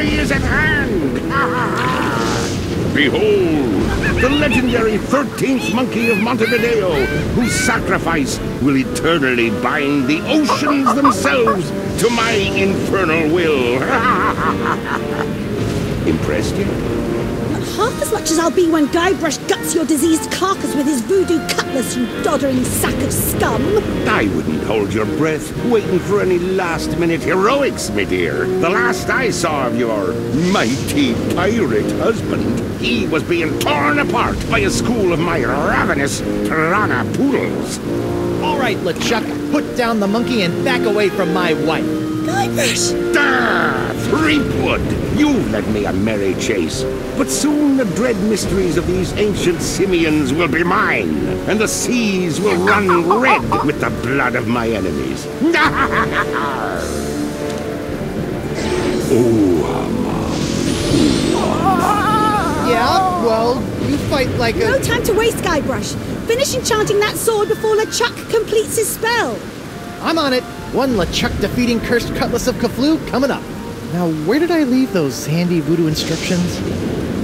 victory is at hand! Behold, the legendary 13th monkey of Montevideo, whose sacrifice will eternally bind the oceans themselves to my infernal will. Impressed yet? Not half as much as I'll be when Guybrush guts your diseased carcass with his voodoo cutlass, you doddering sack of scum. I wouldn't hold your breath, waiting for any last-minute heroics, my dear. The last I saw of your mighty pirate husband, he was being torn apart by a school of my ravenous piranha poodles. All right, LeChuck, put down the monkey and back away from my wife. Guybrush! Threepwood! You've led me a merry chase, but soon the dread mysteries of these ancient simians will be mine, and the seas will run red with the blood of my enemies. Yeah, well, you fight like a... No time to waste, Guybrush. Finish enchanting that sword before LeChuck completes his spell. I'm on it. One LeChuck defeating cursed cutlass of Cthulhu coming up. Now, where did I leave those handy voodoo instructions?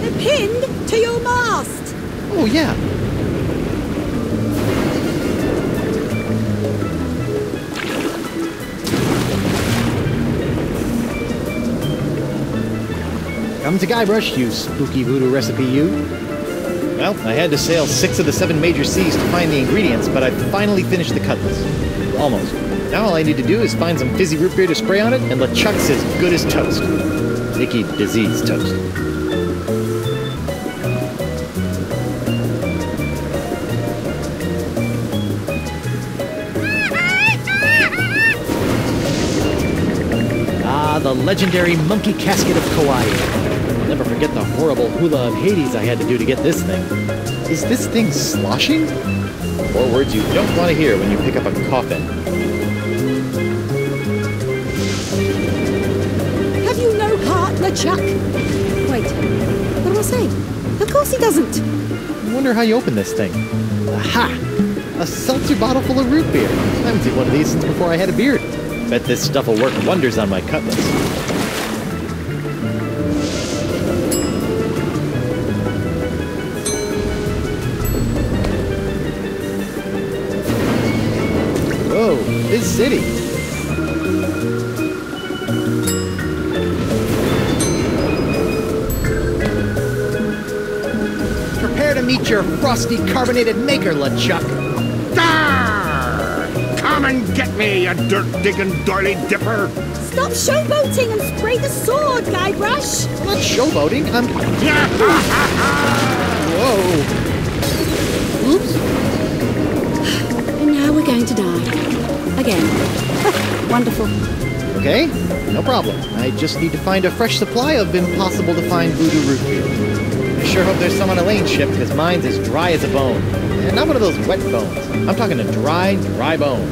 They're pinned to your mast. Oh, yeah. Come to Guybrush, you spooky voodoo recipe, you. Well, I had to sail 6 of the 7 major seas to find the ingredients, but I finally finished the cutlass. Almost. Now all I need to do is find some fizzy root beer to spray on it, and LeChuck's as good as toast. Icky disease toast. Ah, the legendary monkey casket of Kauai. I'll never forget the horrible hula of Hades I had to do to get this thing. Is this thing sloshing? 4 words you don't want to hear when you pick up a coffin. Have you no heart, LeChuck? Wait, what do I say? Of course he doesn't. I wonder how you open this thing. Aha! A seltzer bottle full of root beer. I haven't seen one of these since before I had a beard. Bet this stuff will work wonders on my cutlass. Whoa, this city. Prepare to meet your frosty carbonated maker, LeChuck. Come and get me, you dirt-digging doily dipper! Stop showboating and spray the sword, Guybrush. I'm not showboating, I'm... Whoa. Oops. And now we're going to die. Again. Wonderful. Okay, no problem. I just need to find a fresh supply of impossible-to-find voodoo root beer. I sure hope there's some on Elaine's ship, because mine's as dry as a bone. And not one of those wet bones. I'm talking a dry, dry bone.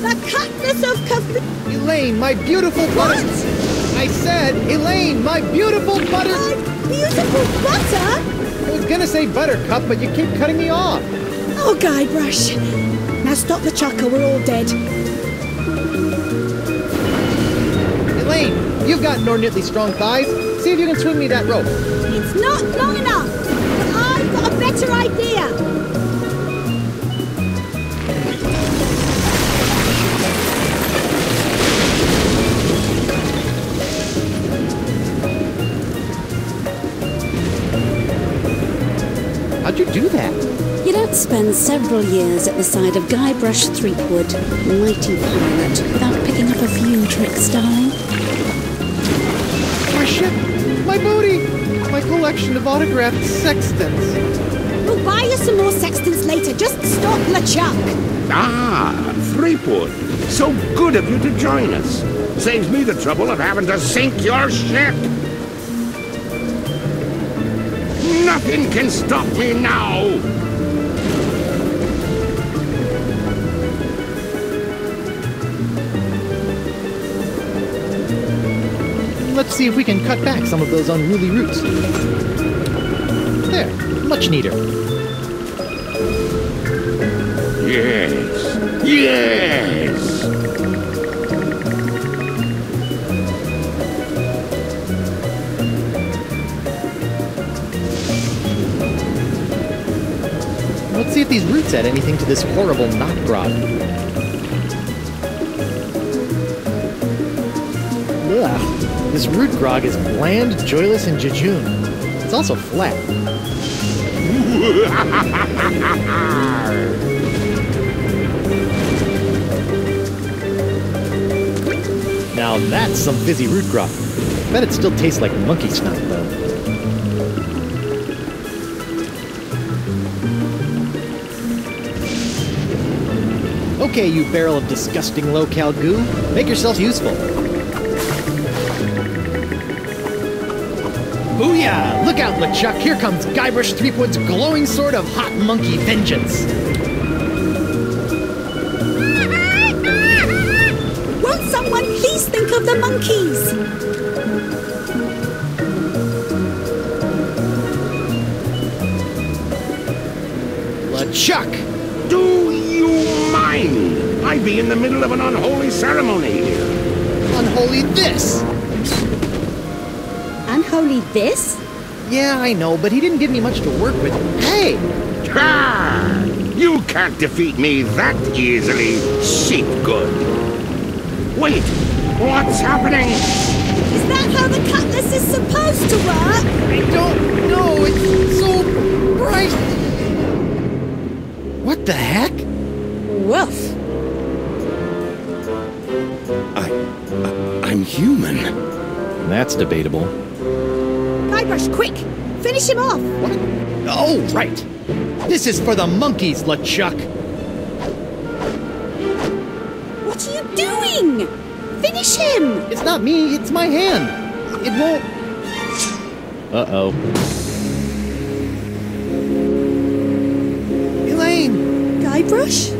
The cutlass of Cthulhu. Elaine, my beautiful butter... What? I said, Elaine, my beautiful butter... My beautiful butter? I was gonna say buttercup, but you keep cutting me off. Oh, Guybrush. Now stop LeChuck or we're all dead. Elaine, you've got inordinately strong thighs. See if you can swing me that rope. It's not long enough. But I've got a better idea. How'd you do that? You don't spend several years at the side of Guybrush Threepwood, mighty pirate, without picking up a few tricks, darling. My ship! My booty! My collection of autographed sextants. We'll buy you some more sextants later. Just stop LeChuck. Ah, Threepwood. So good of you to join us. Saves me the trouble of having to sink your ship. Nothing can stop me now. Let's see if we can cut back some of those unruly roots. There, much neater. Yes, Yes! Let's see if these roots add anything to this horrible knot grog. Ugh. This root grog is bland, joyless, and jejune. It's also flat. Now that's some fizzy root grog. Bet it still tastes like monkey snot, though. Okay, you barrel of disgusting low-cal goo. Make yourself useful. Booyah! Look out, LeChuck! Here comes Guybrush Threepwood's glowing sword of hot monkey vengeance! Won't someone please think of the monkeys? LeChuck! Do you mind? I be in the middle of an unholy ceremony here. Unholy this! Unholy this? Yeah, I know, but he didn't give me much to work with. Hey! Ha! You can't defeat me that easily, sheep good. Wait, what's happening? Is that how the cutlass is supposed to work? I don't know, it's so bright! What the heck? Woof. I'm human. That's debatable. Guybrush, quick! Finish him off! What? Oh, right! This is for the monkeys, LeChuck! What are you doing? Finish him! It's not me, it's my hand! It won't... Uh-oh. Elaine! Guybrush?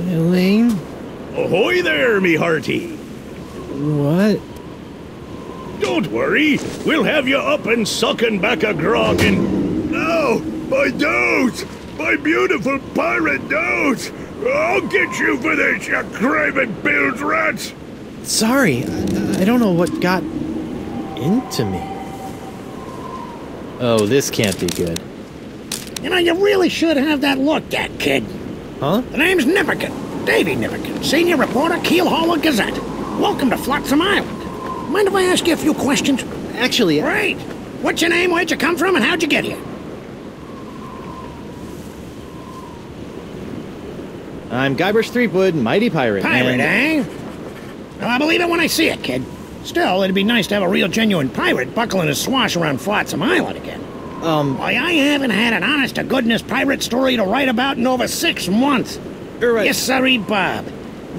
Elaine? Ahoy there, me hearty! What? Don't worry, we'll have you up and sucking back a grog and... Oh, my dote! My beautiful pirate dote! I'll get you for this, you craven bilge rats! Sorry, I don't know what got into me. Oh, this can't be good. You know, you really should have that looked at, kid. Huh? The name's Nipperkin. Davy Nipperkin, senior reporter, Keelhaul Gazette. Welcome to Flotsam Island. Mind if I ask you a few questions? Actually, Great. What's your name, where'd you come from, and how'd you get here? I'm Guybrush Threepwood, mighty pirate. Pirate, and... eh? Well, I believe it when I see it, kid. Still, it'd be nice to have a real genuine pirate buckling his swash around Flotsam Island again. Why, I haven't had an honest-to-goodness pirate story to write about in over 6 months. You're right. Yes, sirree, Bob.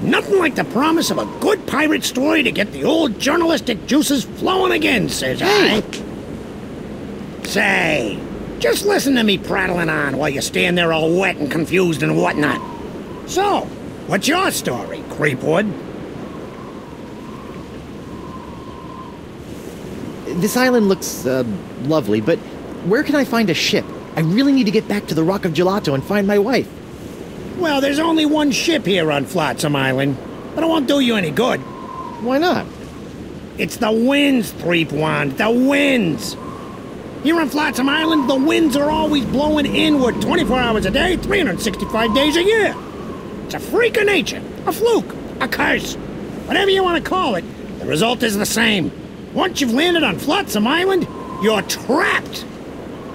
Nothing like the promise of a good pirate story to get the old journalistic juices flowing again, says I. Say, just listen to me prattling on while you stand there all wet and confused and whatnot. So, what's your story, Creepwood? This island looks, lovely, but where can I find a ship? I really need to get back to the Rock of Gelato and find my wife. Well, there's only one ship here on Flotsam Island, but it won't do you any good. Why not? It's the winds, Threepwand, the winds! Here on Flotsam Island, the winds are always blowing inward 24 hours a day, 365 days a year. It's a freak of nature, a fluke, a curse. Whatever you want to call it, the result is the same. Once you've landed on Flotsam Island, you're trapped.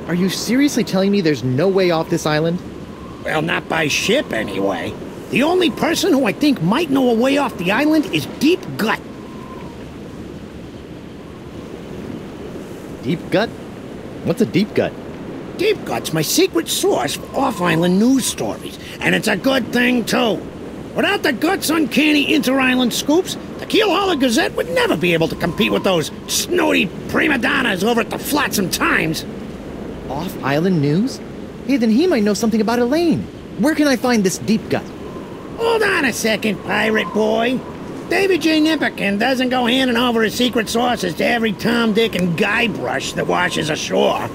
Are you seriously telling me there's no way off this island? Well, not by ship, anyway. The only person who I think might know a way off the island is Deep Gut. Deep Gut? What's a Deep Gut? Deep Gut's my secret source for off-island news stories, and it's a good thing, too. Without the Gut's uncanny inter-island scoops, the Keelhaulher Gazette would never be able to compete with those snooty prima donnas over at the Flotsam Times. Off-island news? Hey, then he might know something about Elaine. Where can I find this Deep Gut? Hold on a second, pirate boy. David J. Nipperkin doesn't go handing over his secret sources to every Tom, Dick, and Guybrush that washes ashore.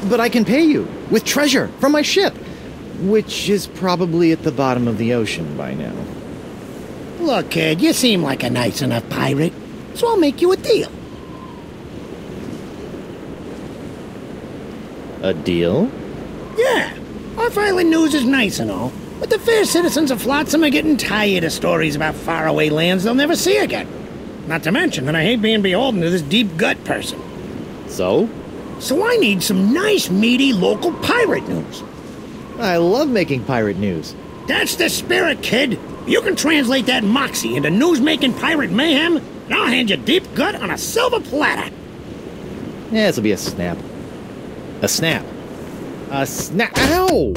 But I can pay you with treasure from my ship, which is probably at the bottom of the ocean by now. Look, kid, you seem like a nice enough pirate, so I'll make you a deal. A deal? Yeah, off-island news is nice and all, but the fair citizens of Flotsam are getting tired of stories about faraway lands they'll never see again. Not to mention that I hate being beholden to this Deep Gut person. So? So I need some nice, meaty, local pirate news. I love making pirate news. That's the spirit, kid. You can translate that moxie into news-making pirate mayhem, and I'll hand you Deep Gut on a silver platter. Yeah, this'll be a snap. A snap. A snap. Ow!